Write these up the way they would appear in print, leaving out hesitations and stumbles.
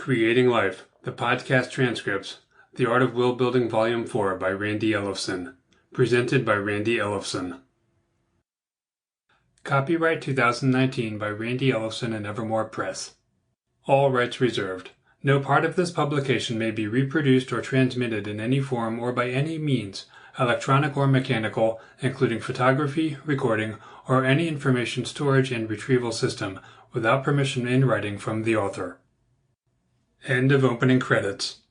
Creating Life, the Podcast Transcripts, The Art of World Building Volume 4 by Randy Ellefson. Presented by Randy Ellefson. Copyright 2019 by Randy Ellefson and Evermore Press. All rights reserved. No part of this publication may be reproduced or transmitted in any form or by any means, electronic or mechanical, including photography, recording, or any information storage and retrieval system, without permission in writing from the author. End of opening credits.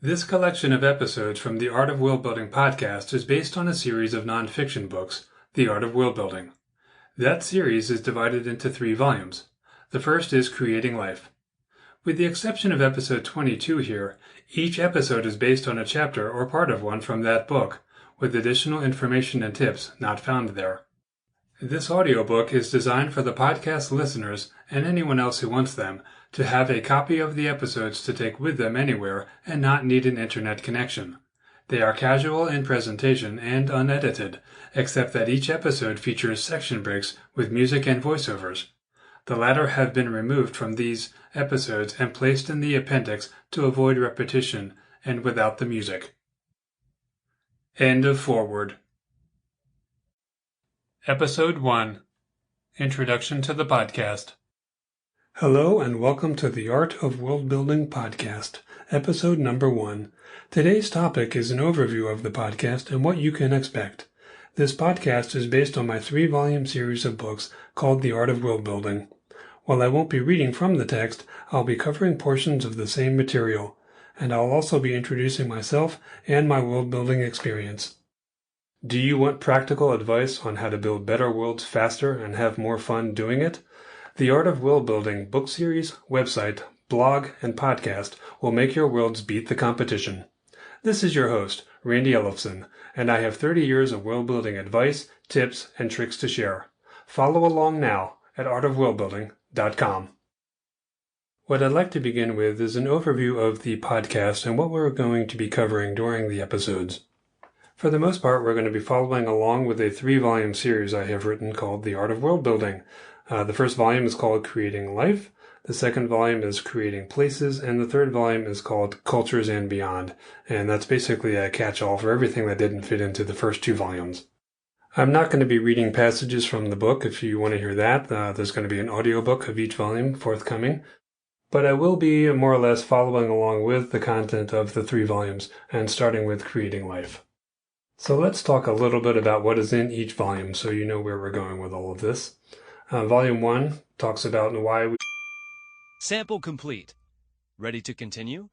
This collection of episodes from the Art of World Building podcast is based on a series of nonfiction books, The Art of World Building. That series is divided into 3 volumes. The first is Creating Life. With the exception of episode 22 here, each episode is based on a chapter or part of one from that book, with additional information and tips not found there. This audiobook is designed for the podcast listeners and anyone else who wants them to have a copy of the episodes to take with them anywhere and not need an internet connection. They are casual in presentation and unedited, except that each episode features section breaks with music and voiceovers. The latter have been removed from these episodes and placed in the appendix to avoid repetition and without the music. End of foreword. Episode 1. Introduction to the podcast. Hello and welcome to the Art of World Building podcast, episode number 1. Today's topic is an overview of the podcast and what you can expect. This podcast is based on my 3-volume series of books called The Art of World Building. While I won't be reading from the text, I'll be covering portions of the same material, and I'll also be introducing myself and my world building experience. Do you want practical advice on how to build better worlds faster and have more fun doing it? The Art of World Building book series, website, blog, and podcast will make your worlds beat the competition. This is your host, Randy Ellefson, and I have 30 years of world building advice, tips, and tricks to share. Follow along now at artofworldbuilding.com. What I'd like to begin with is an overview of the podcast and what we're going to be covering during the episodes. For the most part, we're going to be following along with a 3-volume series I have written called The Art of World Building. The first volume is called Creating Life, the second volume is Creating Places, and the third volume is called Cultures and Beyond. And that's basically a catch-all for everything that didn't fit into the first 2 volumes. I'm not going to be reading passages from the book. If you want to hear that, there's going to be an audiobook of each volume forthcoming. But I will be more or less following along with the content of the 3 volumes and starting with Creating Life. So let's talk a little bit about what is in each volume so you know where we're going with all of this. Volume 1 talks about why we... Sample complete. Ready to continue?